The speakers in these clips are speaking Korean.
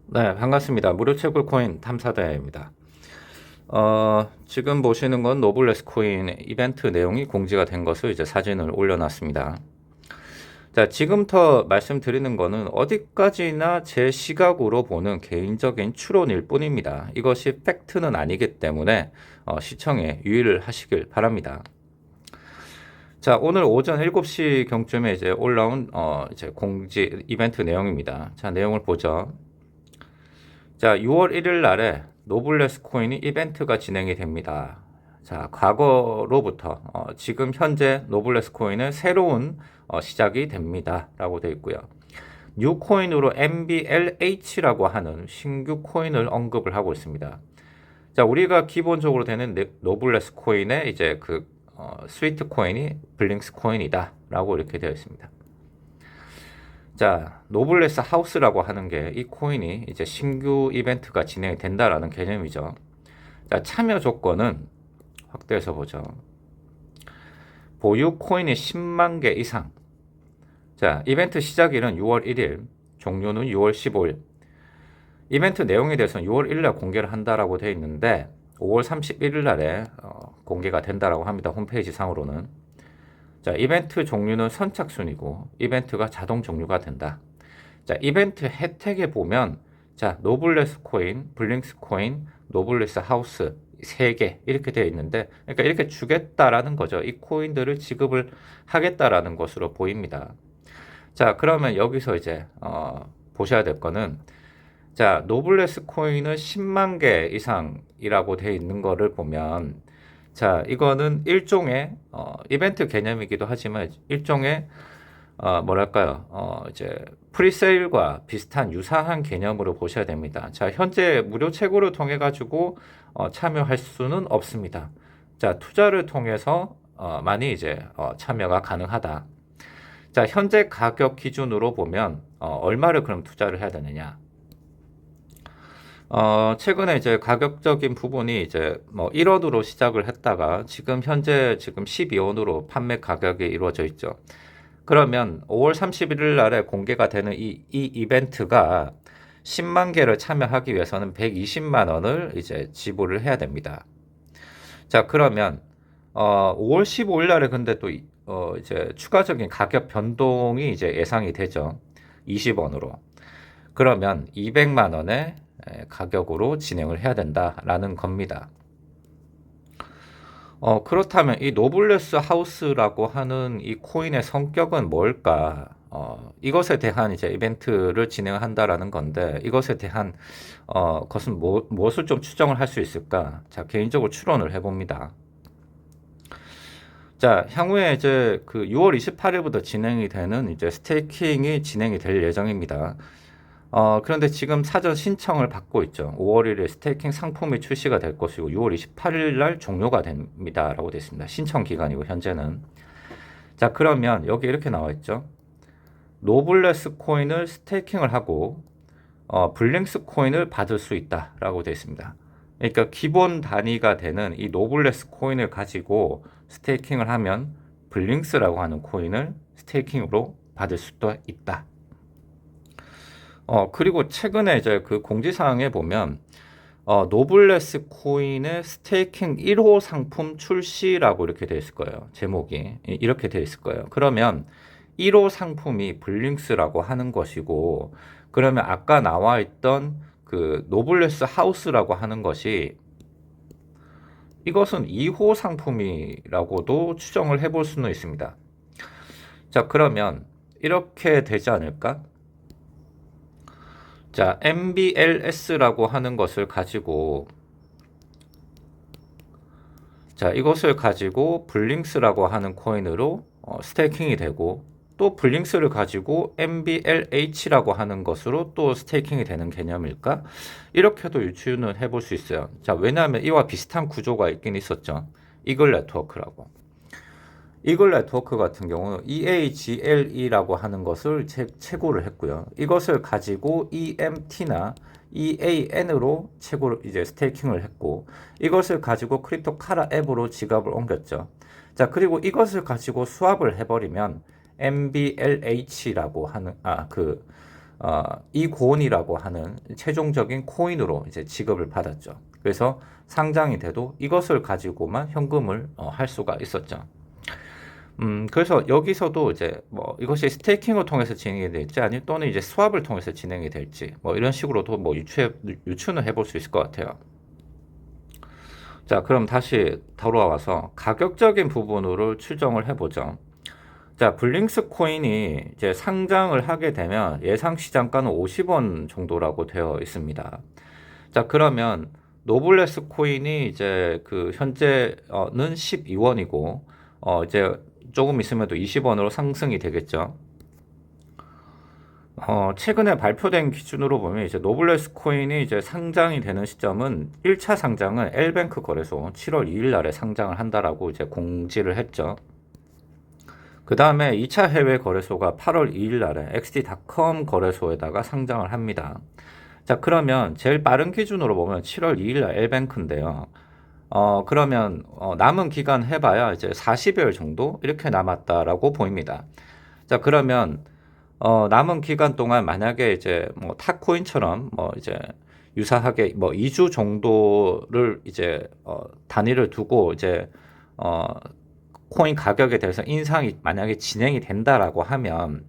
네, 반갑습니다. 무료 채굴 코인 탐사대입니다. 지금 보시는 건 노블레스 코인 이벤트 내용이 공지가 된 것을 이제 사진을 올려놨습니다. 자, 지금부터 말씀드리는 거는 어디까지나 제 시각으로 보는 개인적인 추론일 뿐입니다. 이것이 팩트는 아니기 때문에 시청에 유의를 하시길 바랍니다. 자, 오늘 오전 7시 경쯤에 이제 올라온 이제 공지 이벤트 내용입니다. 자, 내용을 보죠. 자, 6월 1일 날에 노블레스 코인이 이벤트가 진행이 됩니다. 자, 과거로부터 지금 현재 노블레스 코인은 새로운 시작이 됩니다. 라고 되어 있고요. 뉴 코인으로 MBLH라고 하는 신규 코인을 언급을 하고 있습니다. 자, 우리가 기본적으로 되는 노블레스 코인의 이제 스위트 코인이 블링스 코인이다. 라고 이렇게 되어 있습니다. 자, 노블레스 하우스라고 하는 게 이 코인이 이제 신규 이벤트가 진행이 된다라는 개념이죠. 자, 참여 조건은 확대해서 보죠. 보유 코인이 10만 개 이상. 자, 이벤트 시작일은 6월 1일, 종료는 6월 15일. 이벤트 내용에 대해서는 6월 1일 날 공개를 한다라고 되어 있는데 5월 31일 날에 공개가 된다라고 합니다. 홈페이지 상으로는. 자, 이벤트 종류는 선착순이고 이벤트가 자동 종료가 된다. 자, 이벤트 혜택에 보면 자, 노블레스 코인, 블링스 코인, 노블레스 하우스 3개 이렇게 되어 있는데 그러니까 이렇게 주겠다라는 거죠. 이 코인들을 지급을 하겠다라는 것으로 보입니다. 자, 그러면 여기서 이제 보셔야 될 거는 자, 노블레스 코인은 10만 개 이상이라고 되어 있는 거를 보면 자, 이거는 일종의 이벤트 개념이기도 하지만 일종의 뭐랄까요? 이제 프리세일과 비슷한 유사한 개념으로 보셔야 됩니다. 자, 현재 무료 채굴을 통해 가지고 참여할 수는 없습니다. 자, 투자를 통해서 많이 이제 참여가 가능하다. 자, 현재 가격 기준으로 보면 얼마를 그럼 투자를 해야 되느냐? 최근에 이제 가격적인 부분이 이제 뭐 1원으로 시작을 했다가 지금 현재 지금 12원으로 판매 가격이 이루어져 있죠. 그러면 5월 31일 날에 공개가 되는 이 이벤트가 10만 개를 참여하기 위해서는 120만 원을 이제 지불을 해야 됩니다. 자, 그러면 5월 15일 날에 근데 또 이제 추가적인 가격 변동이 이제 예상이 되죠. 20원으로. 그러면 200만 원의 가격으로 진행을 해야 된다라는 겁니다. 그렇다면 이 노블레스 하우스라고 하는 이 코인의 성격은 뭘까? 이것에 대한 이제 이벤트를 진행한다라는 건데 이것에 대한 것은 무엇을 좀 추정을 할 수 있을까? 자, 개인적으로 추론을 해봅니다. 자, 향후에 이제 6월 28일부터 진행이 되는 이제 스테이킹이 진행이 될 예정입니다. 그런데 지금 사전 신청을 받고 있죠. 5월 1일 스테이킹 상품이 출시가 될 것이고 6월 28일 날 종료가 됩니다라고 되어 있습니다. 신청 기간이고 현재는. 자, 그러면 여기 이렇게 나와 있죠. 노블레스 코인을 스테이킹을 하고 블링스 코인을 받을 수 있다라고 되어 있습니다. 그러니까 기본 단위가 되는 이 노블레스 코인을 가지고 스테이킹을 하면 블링스라고 하는 코인을 스테이킹으로 받을 수도 있다. 그리고 최근에 이제 그 공지사항에 보면, 노블레스 코인의 스테이킹 1호 상품 출시라고 이렇게 되어 있을 거예요. 제목이. 이렇게 되어 있을 거예요. 그러면 1호 상품이 블링스라고 하는 것이고, 그러면 아까 나와 있던 그 노블레스 하우스라고 하는 것이 이것은 2호 상품이라고도 추정을 해볼 수는 있습니다. 자, 그러면 이렇게 되지 않을까? 자, MBLS라고 하는 것을 가지고 자, 이것을 가지고 블링스라고 하는 코인으로 스테이킹이 되고 또 블링스를 가지고 MBLH라고 하는 것으로 또 스테이킹이 되는 개념일까? 이렇게도 유추는 해볼 수 있어요. 자, 왜냐하면 이와 비슷한 구조가 있긴 있었죠. 이글 네트워크라고. 이글 네트워크 같은 경우는 EAGLE라고 하는 것을 채굴을 했고요. 이것을 가지고 EMT나 EAN으로 채굴 이제 스테이킹을 했고 이것을 가지고 크립토 카라 앱으로 지갑을 옮겼죠. 자, 그리고 이것을 가지고 수합을 해버리면 MBLH라고 하는 이고온이라고 하는 최종적인 코인으로 이제 지급을 받았죠. 그래서 상장이 돼도 이것을 가지고만 현금을 할 수가 있었죠. 그래서 여기서도 이제 뭐 이것이 스테이킹을 통해서 진행이 될지 아니 또는 이제 스왑을 통해서 진행이 될지 뭐 이런 식으로도 뭐 유추는 해볼 수 있을 것 같아요. 자, 그럼 다시 돌아와서 가격적인 부분으로 추정을 해보죠. 자, 블링스 코인이 이제 상장을 하게 되면 예상 시장가는 50원 정도라고 되어 있습니다. 자, 그러면 노블레스 코인이 이제 그 현재는 12원이고 이제 조금 있으면 또 20원으로 상승이 되겠죠. 최근에 발표된 기준으로 보면 이제 노블레스 코인이 이제 상장이 되는 시점은 1차 상장은 L뱅크 거래소 7월 2일 날에 상장을 한다라고 이제 공지를 했죠. 그 다음에 2차 해외 거래소가 8월 2일 날에 XT.com 거래소에다가 상장을 합니다. 자, 그러면 제일 빠른 기준으로 보면 7월 2일 날 L뱅크인데요. 그러면 남은 기간 해봐야 이제 40여일 정도 이렇게 남았다라고 보입니다. 자, 그러면 남은 기간 동안 만약에 이제 뭐 탁코인처럼 뭐 이제 유사하게 뭐 2주 정도를 이제 단위를 두고 이제 코인 가격에 대해서 인상이 만약에 진행이 된다라고 하면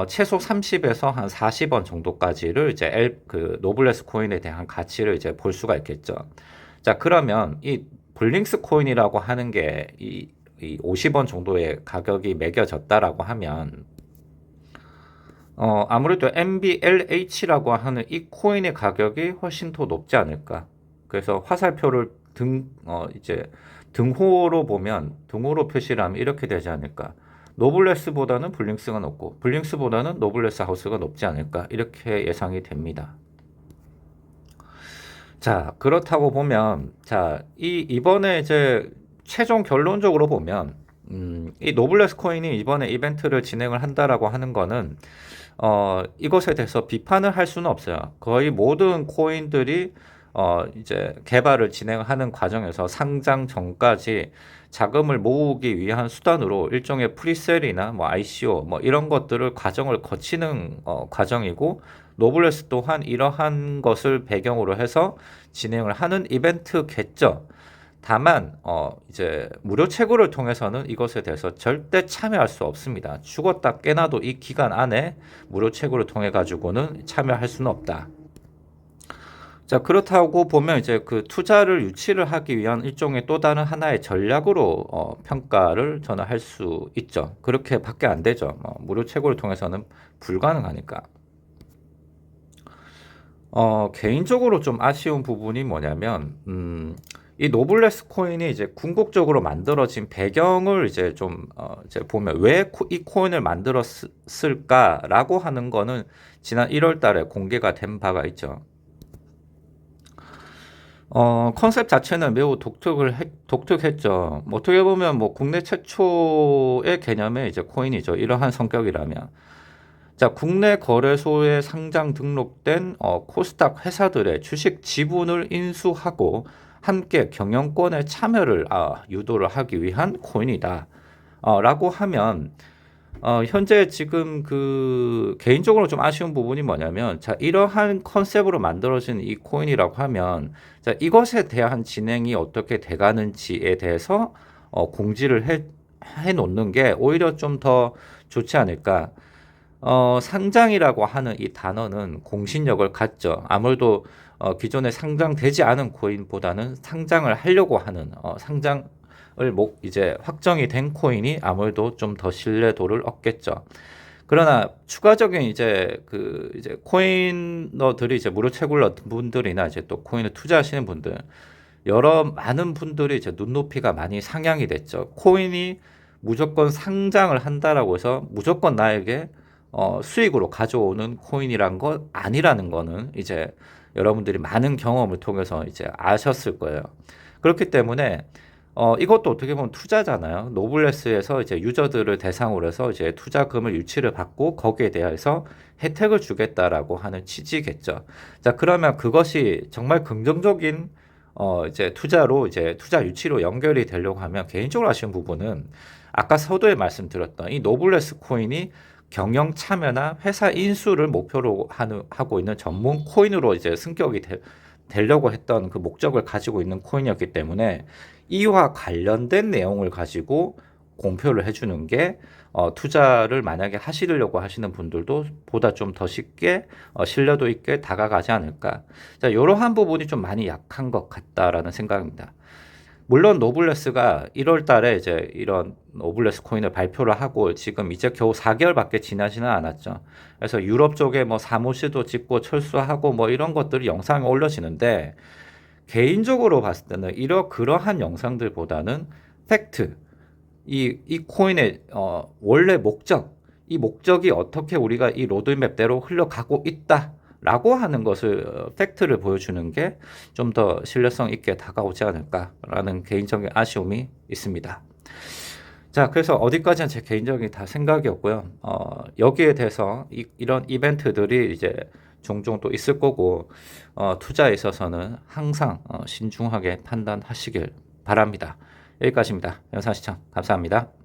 최소 30에서 한 40원 정도까지를 이제 그 노블레스 코인에 대한 가치를 이제 볼 수가 있겠죠. 자, 그러면 이 블링스 코인이라고 하는 게 이 50원 정도의 가격이 매겨졌다라고 하면 아무래도 MBLH라고 하는 이 코인의 가격이 훨씬 더 높지 않을까. 그래서 화살표를 이제 등호로 보면, 등호로 표시를 하면 이렇게 되지 않을까. 노블레스보다는 블링스가 높고, 블링스보다는 노블레스 하우스가 높지 않을까. 이렇게 예상이 됩니다. 자, 그렇다고 보면, 자, 이번에 이제 최종 결론적으로 보면, 이 노블레스 코인이 이번에 이벤트를 진행을 한다라고 하는 거는, 이것에 대해서 비판을 할 수는 없어요. 거의 모든 코인들이 이제 개발을 진행하는 과정에서 상장 전까지 자금을 모으기 위한 수단으로 일종의 프리셀이나 뭐 ICO 뭐 이런 것들을 과정을 거치는 과정이고 노블레스 또한 이러한 것을 배경으로 해서 진행을 하는 이벤트겠죠. 다만 이제 무료 채굴을 통해서는 이것에 대해서 절대 참여할 수 없습니다. 죽었다 깨나도 이 기간 안에 무료 채굴을 통해 가지고는 참여할 수는 없다. 자, 그렇다고 보면 이제 그 투자를 유치를 하기 위한 일종의 또 다른 하나의 전략으로 평가를 저는 할 수 있죠. 그렇게밖에 안 되죠. 무료 채굴을 통해서는 불가능하니까. 개인적으로 좀 아쉬운 부분이 뭐냐면, 이 노블레스 코인이 이제 궁극적으로 만들어진 배경을 이제 좀 이제 보면 왜 이 코인을 만들었을까라고 하는 거는 지난 1월 달에 공개가 된 바가 있죠. 컨셉 자체는 매우 독특했죠. 뭐 어떻게 보면 뭐 국내 최초의 개념의 이제 코인이죠. 이러한 성격이라면. 자, 국내 거래소에 상장 등록된 코스닥 회사들의 주식 지분을 인수하고 함께 경영권에 참여를 유도를 하기 위한 코인이다. 라고 하면 현재 지금 그 개인적으로 좀 아쉬운 부분이 뭐냐면 자, 이러한 컨셉으로 만들어진 이 코인이라고 하면 자, 이것에 대한 진행이 어떻게 돼가는지에 대해서 공지를 해 놓는 게 오히려 좀 더 좋지 않을까. 상장이라고 하는 이 단어는 공신력을 갖죠. 아무래도 기존에 상장되지 않은 코인보다는 상장을 하려고 하는 상장을 이제 확정이 된 코인이 아무래도 좀 더 신뢰도를 얻겠죠. 그러나 추가적인 이제 그 이제 코인러들이 이제 무료 채굴러 분들이나 이제 또 코인을 투자하시는 분들 많은 분들이 이제 눈높이가 많이 상향이 됐죠. 코인이 무조건 상장을 한다라고 해서 무조건 나에게 수익으로 가져오는 코인이란 것 아니라는 거는 이제 여러분들이 많은 경험을 통해서 이제 아셨을 거예요. 그렇기 때문에 이것도 어떻게 보면 투자잖아요. 노블레스에서 이제 유저들을 대상으로 해서 이제 투자금을 유치를 받고 거기에 대해서 혜택을 주겠다라고 하는 취지겠죠. 자, 그러면 그것이 정말 긍정적인 이제 투자로 이제 투자 유치로 연결이 되려고 하면 개인적으로 아쉬운 부분은 아까 서두에 말씀드렸던 이 노블레스 코인이 경영 참여나 회사 인수를 목표로 하고 있는 전문 코인으로 이제 승격이 되려고 했던 그 목적을 가지고 있는 코인이었기 때문에 이와 관련된 내용을 가지고 공표를 해주는 게 투자를 만약에 하시려고 하시는 분들도 보다 좀 더 쉽게 신뢰도 있게 다가가지 않을까. 자, 이러한 부분이 좀 많이 약한 것 같다라는 생각입니다. 물론 노블레스가 1월 달에 이제 이런 노블레스 코인을 발표를 하고 지금 이제 겨우 4개월밖에 지나지는 않았죠. 그래서 유럽 쪽에 뭐 사무실도 짓고 철수하고 뭐 이런 것들이 영상에 올려지는데 개인적으로 봤을 때는 그러한 영상들보다는 팩트, 이 코인의 원래 목적, 이 목적이 어떻게 우리가 이 로드맵대로 흘러가고 있다라고 하는 것을 팩트를 보여주는 게 좀 더 신뢰성 있게 다가오지 않을까라는 개인적인 아쉬움이 있습니다. 자, 그래서 어디까지는 제 개인적인 다 생각이었고요. 여기에 대해서 이런 이벤트들이 이제 종종 또 있을 거고 투자에 있어서는 항상 신중하게 판단하시길 바랍니다. 여기까지입니다. 영상 시청 감사합니다.